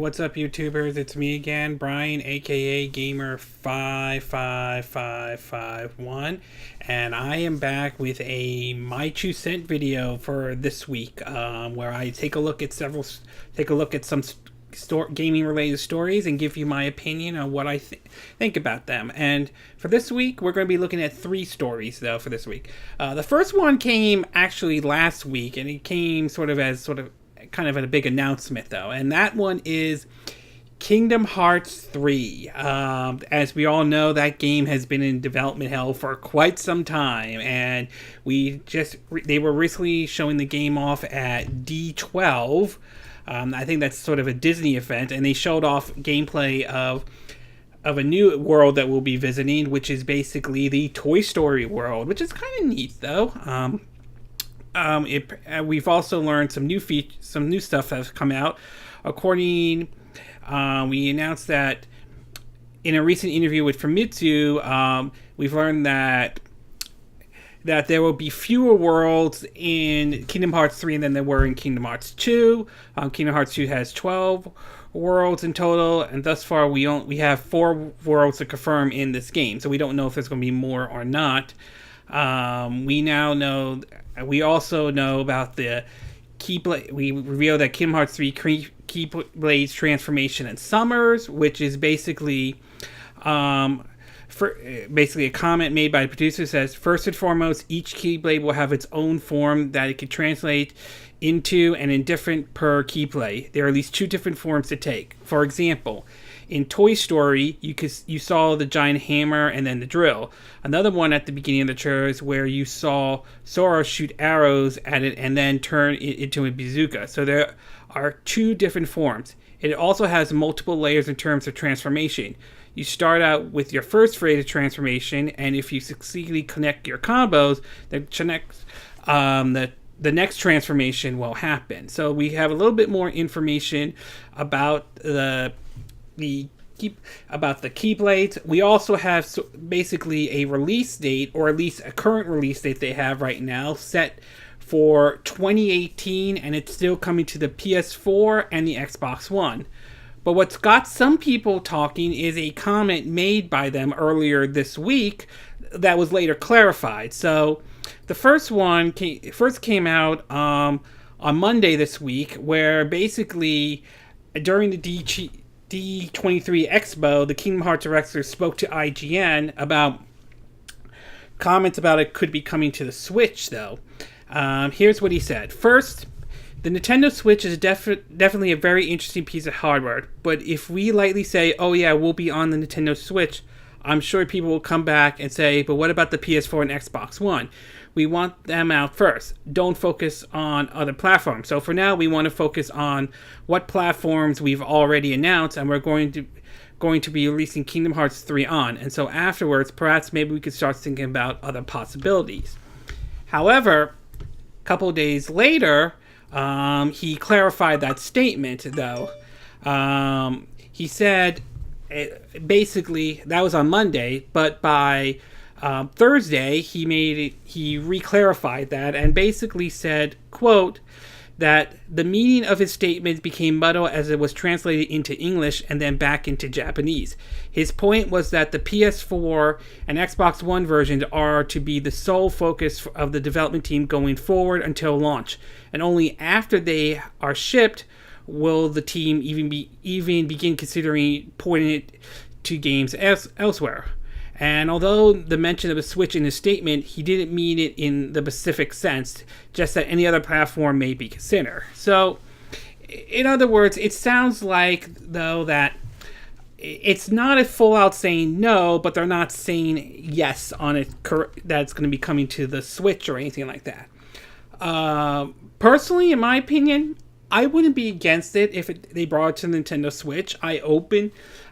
what's up, YouTubers? It's me again, Brian, aka Gamer55551, and I am back with a My 2 Cent video for this week, where I take a look at some gaming related stories and give you my opinion on what I think about them. And for this week, we're going to be looking at 3 stories though. For this week, the first one came actually last week, and it came kind of a big announcement though, and that one is Kingdom Hearts 3. As we all know, that game has been in development hell for quite some time, and they were recently showing the game off at D12. I think that's sort of a Disney event, and they showed off gameplay of a new world that we'll be visiting, which is basically the Toy Story world, which is kind of neat though. We've also learned some new stuff that's come out. We announced that in a recent interview with Famitsu, we've learned that there will be fewer worlds in Kingdom Hearts 3 than there were in Kingdom Hearts 2. Kingdom Hearts 2 has 12 worlds in total, and thus far we have 4 worlds to confirm in this game, so we don't know if there's going to be more or not. We also know about the Keyblade. We revealed that Kingdom Hearts 3 Keyblade's transformation in Summers, which is basically a comment made by the producer, says, first and foremost, each Keyblade will have its own form that it can translate into and indifferent per Keyblade. There are at least 2 different forms to take. For example, in Toy Story, you saw the giant hammer and then the drill. Another one at the beginning of the trailers where you saw Sora shoot arrows at it and then turn it into a bazooka. So there are 2 different forms. It also has multiple layers in terms of transformation. You start out with your first phase of transformation, and if you succeedingly connect your combos, the next transformation will happen. So we have a little bit more information about the Keyblades. We also have basically a release date, or at least a current release date they have right now, set for 2018, and it's still coming to the PS4 and the Xbox One. But what's got some people talking is a comment made by them earlier this week that was later clarified. So the first one came out on Monday this week, where basically during the D23 Expo, the Kingdom Hearts director spoke to IGN about comments about it could be coming to the Switch, though. Here's what he said. First, the Nintendo Switch is definitely a very interesting piece of hardware, but if we lightly say, oh yeah, we'll be on the Nintendo Switch, I'm sure people will come back and say, but what about the PS4 and Xbox One? We want them out first. Don't focus on other platforms. So for now, we want to focus on what platforms we've already announced, and we're going to be releasing Kingdom Hearts 3 on. And so afterwards, perhaps maybe we could start thinking about other possibilities. However, a couple days later, he clarified that statement, though. He said, basically, that was on Monday, but by Thursday, he re-clarified that and basically said, quote, that the meaning of his statement became muddled as it was translated into English and then back into Japanese. His point was that the PS4 and Xbox One versions are to be the sole focus of the development team going forward until launch, and only after they are shipped will the team even begin considering porting it to games elsewhere. And although the mention of a Switch in his statement, he didn't mean it in the specific sense, just that any other platform may be considered. So, in other words, it sounds like, though, that it's not a full-out saying no, but they're not saying yes on it, that it's going to be coming to the Switch or anything like that. Personally, in my opinion, I wouldn't be against it if they brought it to the Nintendo Switch. I'd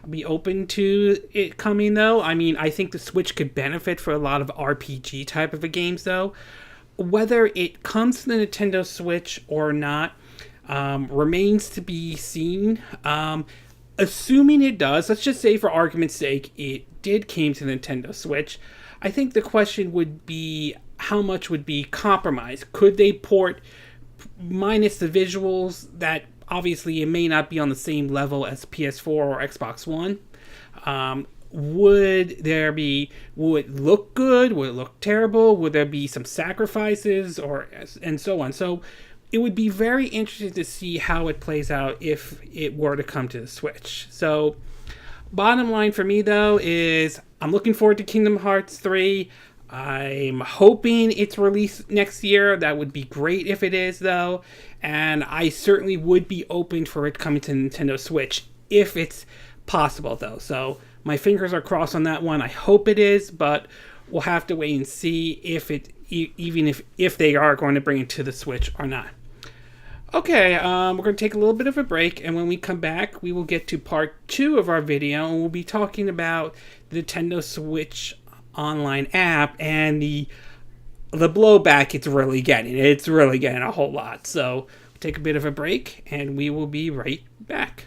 be open to it coming, though. I mean, I think the Switch could benefit for a lot of RPG type of games, though. Whether it comes to the Nintendo Switch or not remains to be seen. Assuming it does, let's just say for argument's sake, it did came to the Nintendo Switch. I think the question would be how much would be compromised. Could they port minus the visuals that obviously it may not be on the same level as PS4 or Xbox One. Would it look good? Would it look terrible? Would there be some sacrifices and so on? So it would be very interesting to see how it plays out if it were to come to the Switch. So bottom line for me though is I'm looking forward to Kingdom Hearts 3. I'm hoping it's released next year. That would be great if it is though. And I certainly would be open for it coming to Nintendo Switch if it's possible though. So my fingers are crossed on that one. I hope it is, but we'll have to wait and see if they are going to bring it to the Switch or not. Okay, we're going to take a little bit of a break, and when we come back, we will get to part 2 of our video, and we'll be talking about the Nintendo Switch online app and the blowback it's really getting. It's really getting a whole lot. So we'll take a bit of a break, and we will be right back.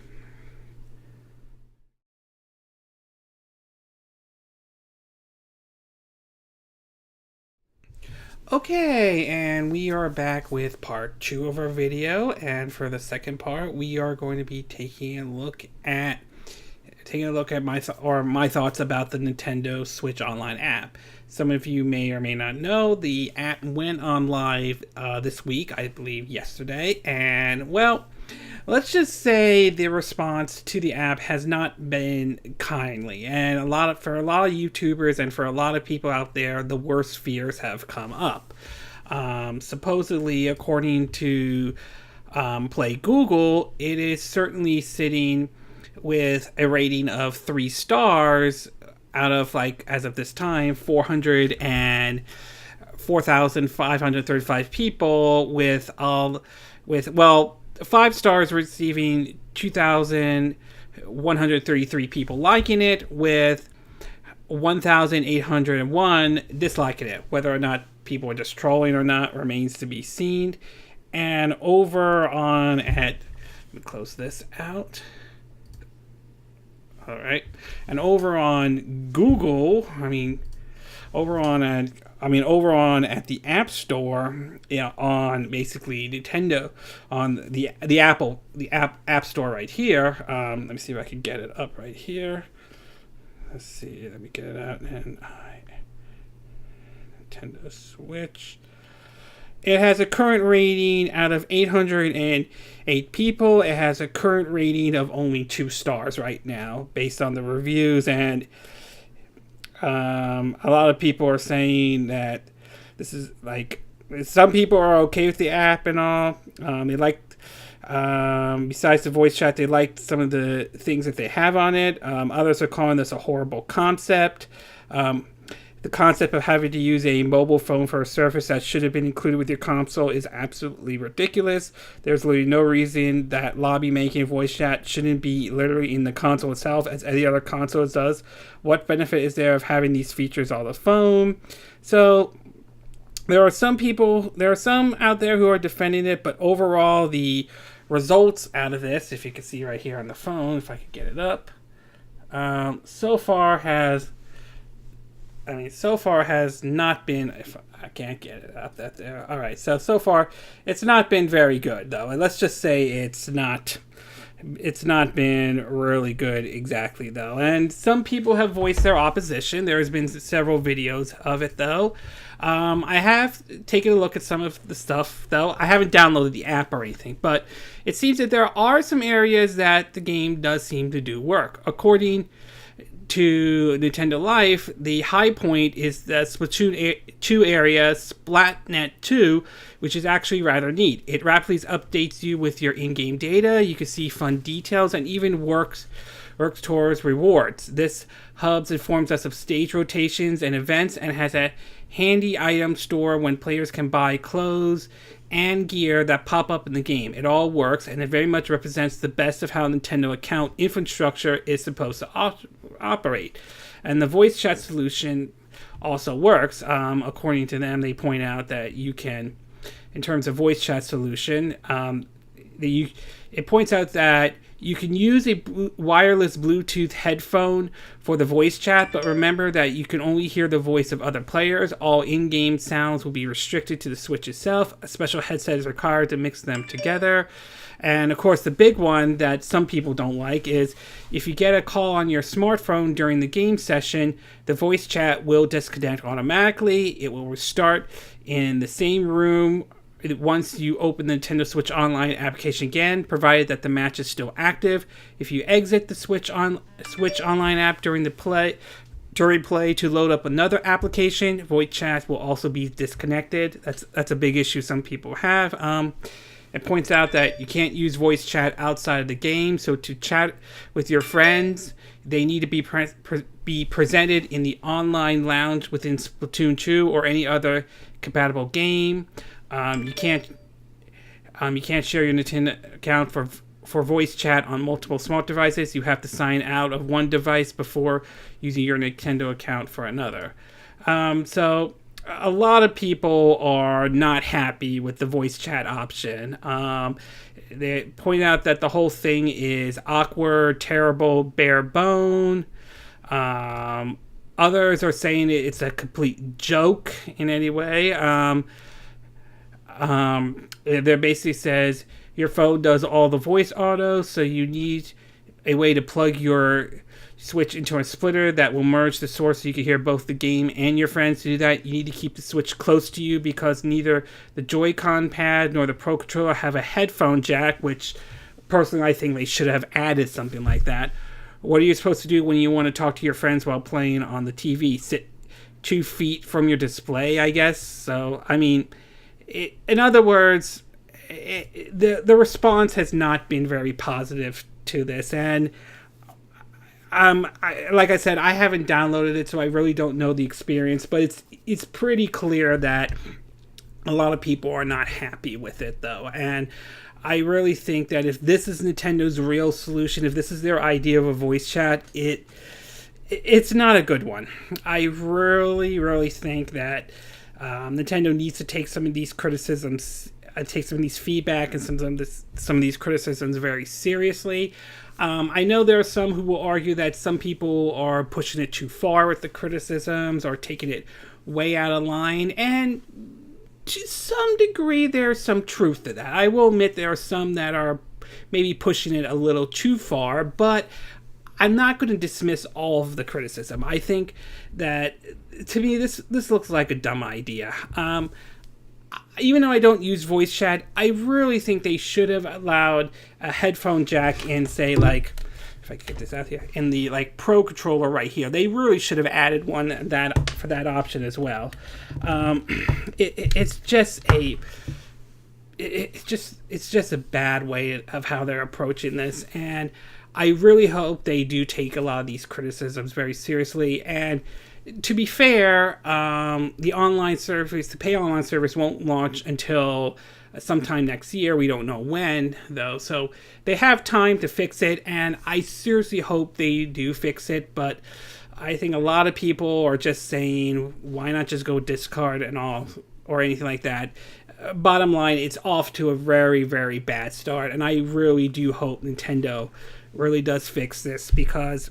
Okay, and we are back with part 2 of our video, and for the second part, we are going to be taking a look at my thoughts about the Nintendo Switch Online app. Some of you may or may not know the app went on live this week, I believe yesterday, and well, let's just say the response to the app has not been kindly, and for a lot of YouTubers and for a lot of people out there, the worst fears have come up. Supposedly, according to Play Google, it is certainly sitting with a rating of 3 stars out of, like, as of this time, 4,535 people with 5 stars receiving 2,133 people liking it, with 1,801 disliking it. Whether or not people are just trolling or not remains to be seen. And over on let me close this out. All right. And over on Google, over on at the App Store, on basically Nintendo, on the App Store right here. Let me see if I can get it up right here. Let's see. Let me get it out. And Nintendo Switch. It has a current rating out of 808 people. It has a current rating of only 2 stars right now, based on the reviews. And a lot of people are saying that this is like, some people are okay with the app and all. They liked, besides the voice chat, they liked some of the things that they have on it. Others are calling this a horrible concept. The concept of having to use a mobile phone for a service that should have been included with your console is absolutely ridiculous. There's literally no reason that lobby making voice chat shouldn't be literally in the console itself, as any other console does. What benefit is there of having these features on the phone? So there are some out there who are defending it, but overall the results out of this, if you can see right here on the phone, if I could get it up, so far has not been, if I can't get it up that there. All right. So far it's not been very good though. And let's just say it's not been really good exactly though. And some people have voiced their opposition. There has been several videos of it though. I have taken a look at some of the stuff though. I haven't downloaded the app or anything, but it seems that there are some areas that the game does seem to do work. According to Nintendo Life, the high point is the Splatoon 2 area, Splatnet 2, which is actually rather neat. It rapidly updates you with your in-game data. You can see fun details and even works towards rewards. This hub informs us of stage rotations and events and has a handy item store when players can buy clothes and gear that pop up in the game. It all works, and it very much represents the best of how Nintendo account infrastructure is supposed to operate. And the voice chat solution also works. According to them, they point out that you can, in terms of voice chat solution, it points out that You can use a wireless Bluetooth headphone for the voice chat, but remember that you can only hear the voice of other players. All in-game sounds will be restricted to the Switch itself. A special headset is required to mix them together. And of course, the big one that some people don't like is if you get a call on your smartphone during the game session, the voice chat will disconnect automatically. It will restart in the same room once you open the Nintendo Switch Online application again, provided that the match is still active. If you exit the Switch Online app during play to load up another application, voice chat will also be disconnected. That's a big issue some people have. It points out that you can't use voice chat outside of the game, so to chat with your friends, they need to be presented in the online lounge within Splatoon 2 or any other compatible game. You can't share your Nintendo account for voice chat on multiple smart devices. You have to sign out of one device before using your Nintendo account for another. So a lot of people are not happy with the voice chat option. They point out that the whole thing is awkward, terrible, bare bone. Others are saying it's a complete joke in any way. There basically says your phone does all the voice auto, so you need a way to plug your Switch into a splitter that will merge the source so you can hear both the game and your friends. To do that, you need to keep the Switch close to you because neither the Joy-Con pad nor the Pro Controller have a headphone jack, which personally I think they should have added something like that. What are you supposed to do when you want to talk to your friends while playing on the TV? Sit 2 feet from your display, I guess? So, I mean, in other words, the response has not been very positive to this, and like I said, I haven't downloaded it, so I really don't know the experience, but it's pretty clear that a lot of people are not happy with it, though, and I really think that if this is Nintendo's real solution, if this is their idea of a voice chat, it's not a good one. I really, really think that Nintendo needs to take some of these criticisms, take some of these feedback and some of these criticisms very seriously. I know there are some who will argue that some people are pushing it too far with the criticisms or taking it way out of line, and to some degree there's some truth to that. I will admit there are some that are maybe pushing it a little too far, but I'm not going to dismiss all of the criticism. I think that, to me, this looks like a dumb idea. Even though I don't use voice chat, I really think they should have allowed a headphone jack in, say, like, if I could get this out here, in the Pro Controller right here. They really should have added one for that option as well. It's just a bad way of how they're approaching this, and I really hope they do take a lot of these criticisms very seriously. And to be fair, the online service, the pay online service, won't launch until sometime next year. We don't know when, though, so they have time to fix it, and I seriously hope they do fix it. But I think a lot of people are just saying, why not just go discard and all, or anything like that. Bottom line, it's off to a very, very bad start, and I really do hope Nintendo really does fix this, because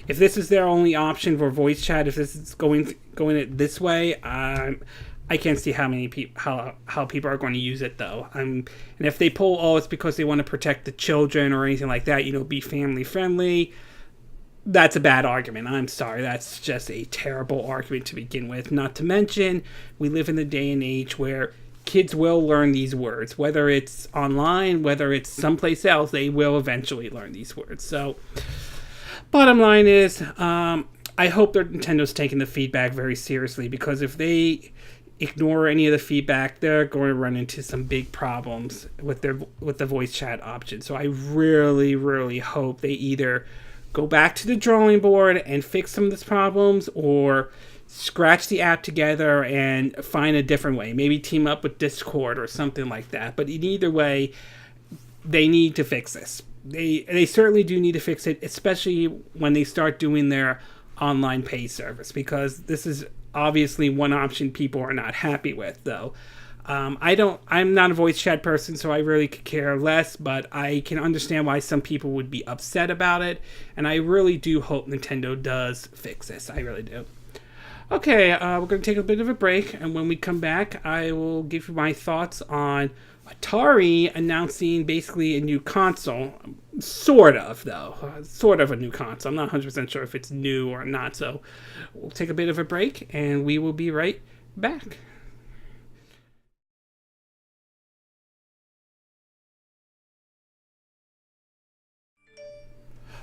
if this is their only option for voice chat, if this is going it this way, I can't see how people are going to use it, though. And if they pull, it's because they want to protect the children or anything like that, be family friendly, that's a bad argument. I'm sorry, that's just a terrible argument to begin with. Not to mention, we live in the day and age where kids will learn these words, whether it's online, whether it's someplace else, they will eventually learn these words. So, bottom line is, I hope that Nintendo's taking the feedback very seriously, because if they ignore any of the feedback, they're going to run into some big problems with the voice chat option. So I really, really hope they either go back to the drawing board and fix some of these problems, or scratch the app together and find a different way. Maybe team up with Discord or something like that. But in either way, they need to fix this. They certainly do need to fix it, especially when they start doing their online pay service, because this is obviously one option people are not happy with, though. I'm not a voice chat person, so I really could care less, but I can understand why some people would be upset about it, and I really do hope Nintendo does fix this. I really do. Okay, we're going to take a bit of a break, and when we come back, I will give you my thoughts on Atari announcing basically a new console. Sort of, though. Sort of a new console. I'm not 100% sure if it's new or not, so we'll take a bit of a break, and we will be right back.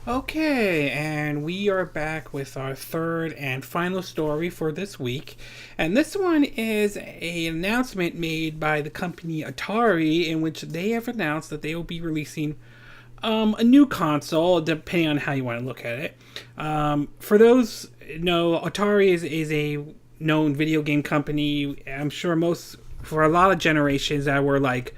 Okay, and we are back with our third and final story for this week. And this one is an announcement made by the company Atari, in which they have announced that they will be releasing a new console, depending on how you want to look at it. For those know, Atari is a known video game company. I'm sure for a lot of generations that were like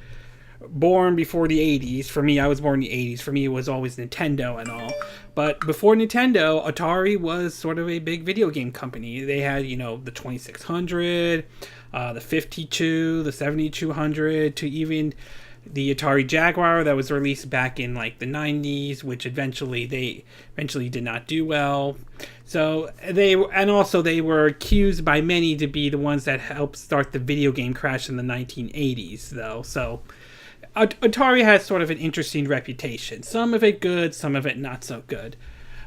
born before the 80s. For me, I was born in the 80s. For me, it was always Nintendo and all. But before Nintendo, Atari was sort of a big video game company. They had, the 2600, the 52, the 7200, to even the Atari Jaguar that was released back in like the 90s, which eventually did not do well. So they were accused by many to be the ones that helped start the video game crash in the 1980s, though. So Atari has sort of an interesting reputation. Some of it good, some of it not so good.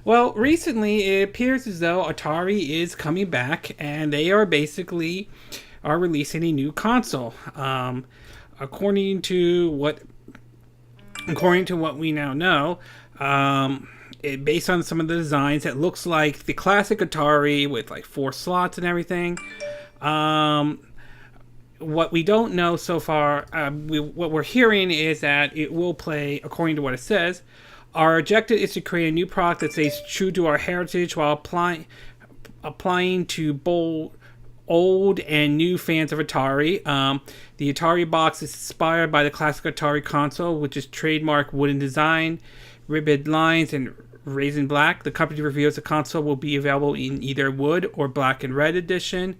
Well, recently it appears as though Atari is coming back, and they are releasing a new console. According to what we now know, based on some of the designs, it looks like the classic Atari with like 4 slots and everything. What we don't know so far, what we're hearing is that it will play, according to what it says, our objective is to create a new product that stays true to our heritage while applying to both old and new fans of Atari. The Atari Box is inspired by the classic Atari console, which is trademark wooden design, ribbed lines, and raisin black. The company reveals the console will be available in either wood or black and red edition.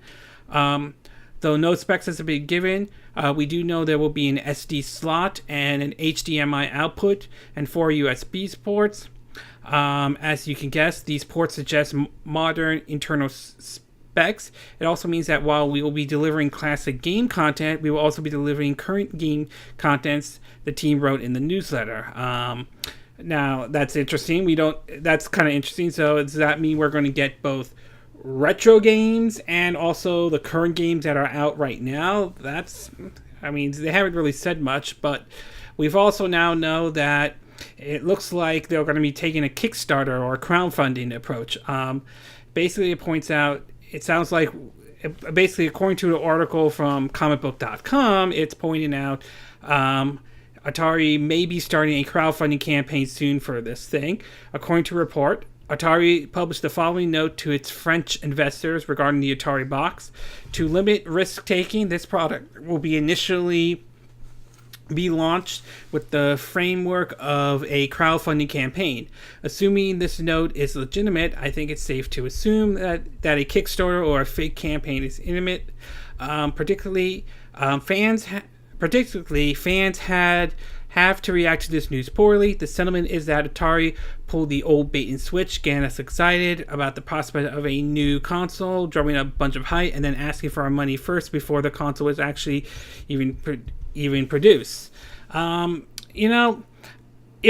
Though no specs has been given, we do know there will be an SD slot and an HDMI output and 4 USB ports. As you can guess, these ports suggest modern internal specs. It also means that while we will be delivering classic game content, we will also be delivering current game contents the team wrote in the newsletter. Now, that's interesting. That's kind of interesting. So does that mean we're going to get both retro games and also the current games that are out right now? They haven't really said much, but we've also now know that it looks like they're going to be taking a Kickstarter or a crowdfunding approach. Basically, it sounds like, according to an article from comicbook.com, it's pointing out Atari may be starting a crowdfunding campaign soon for this thing. According to a report, Atari published the following note to its French investors regarding the Atari Box. To limit risk-taking, this product will initially be launched with the framework of a crowdfunding campaign. Assuming this note is legitimate, I think it's safe to assume that a Kickstarter or a fake campaign is imminent. Particularly, fans have to react to this news poorly. The sentiment is that Atari pulled the old bait and switch, getting us excited about the prospect of a new console, drumming up a bunch of hype, and then asking for our money first before the console was actually even produced. If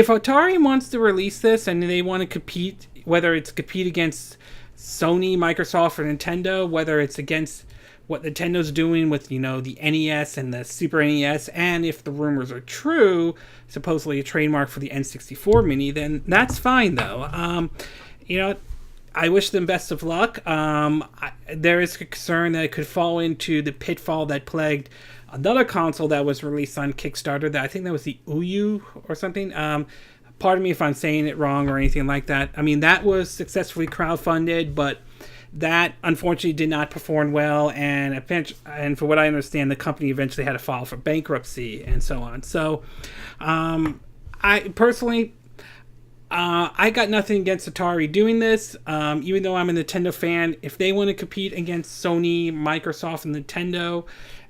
Atari wants to release this and they want to compete, whether it's compete against Sony, Microsoft, or Nintendo, whether it's against what Nintendo's doing with, the NES and the Super NES, and if the rumors are true, supposedly a trademark for the N64 Mini, then that's fine, though. I wish them best of luck. There is a concern that it could fall into the pitfall that plagued another console that was released on Kickstarter. That I think that was the Uyu or something. Pardon me if I'm saying it wrong or anything like that. That was successfully crowdfunded, but that unfortunately did not perform well, and for what I understand, the company eventually had to file for bankruptcy and so on. So, I personally, I got nothing against Atari doing this. Even though I'm a Nintendo fan, if they want to compete against Sony, Microsoft, and Nintendo,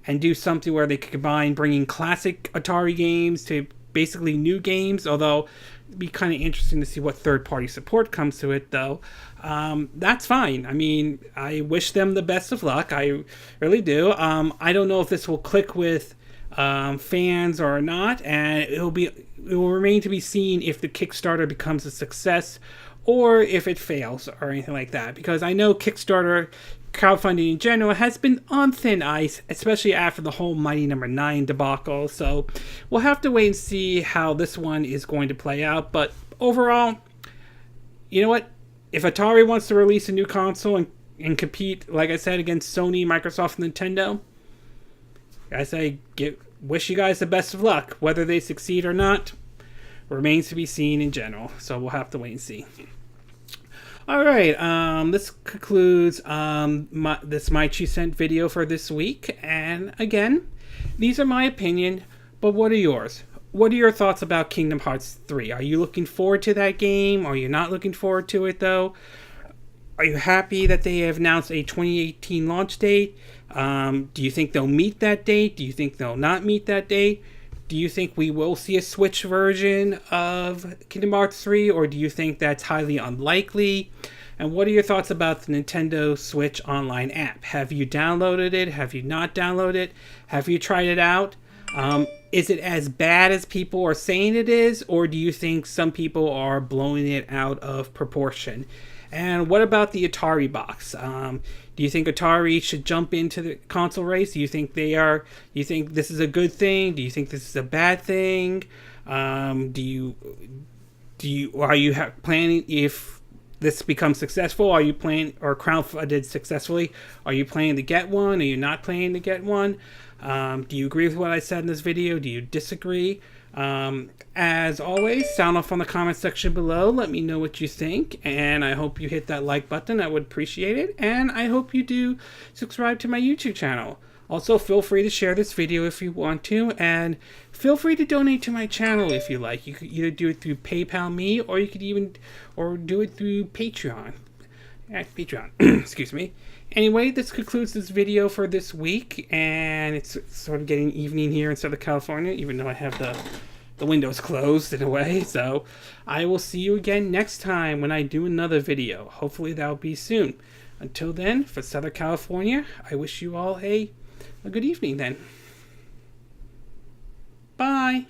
and do something where they could combine bringing classic Atari games to basically new games, although it'd be kind of interesting to see what third-party support comes to it, though. That's fine. I mean, I wish them the best of luck. I really do. I don't know if this will click with fans or not, and it will remain to be seen if the Kickstarter becomes a success or if it fails or anything like that, because I know Kickstarter crowdfunding in general has been on thin ice, especially after the whole Mighty Number 9 debacle. So we'll have to wait and see how this one is going to play out. But overall, you know what? If Atari wants to release a new console and compete, like I said, against Sony, Microsoft, and Nintendo, I say wish you guys the best of luck. Whether they succeed or not remains to be seen in general. So we'll have to wait and see. All right, this concludes my 2 cent video for this week. And again, these are my opinion, but what are yours? What are your thoughts about Kingdom Hearts 3? Are you looking forward to that game? Are you not looking forward to it, though? Are you happy that they have announced a 2018 launch date? Do you think they'll meet that date? Do you think they'll not meet that date? Do you think we will see a Switch version of Kingdom Hearts 3, or do you think that's highly unlikely? And what are your thoughts about the Nintendo Switch Online app? Have you downloaded it? Have you not downloaded it? Have you tried it out? Is it as bad as people are saying it is, or do you think some people are blowing it out of proportion? And what about the Atari Box? Do you think Atari should jump into the console race? Do you think do you think this is a good thing? Do you think this is a bad thing? Are you planning, if this becomes successful, are you planning, or crowdfunded successfully, are you planning to get one? Are you not planning to get one? Do you agree with what I said in this video? Do you disagree? As always, sound off on the comment section below. Let me know what you think, and I hope you hit that like button. I would appreciate it, and I hope you do subscribe to my YouTube channel. Also, feel free to share this video if you want to, and feel free to donate to my channel if you like. You could either do it through PayPal me, or you could even do it through Patreon. Patreon. Excuse me. Anyway, this concludes this video for this week, and it's sort of getting evening here in Southern California, even though I have the windows closed in a way. So I will see you again next time when I do another video. Hopefully that'll be soon. Until then, for Southern California, I wish you all a good evening then. Bye.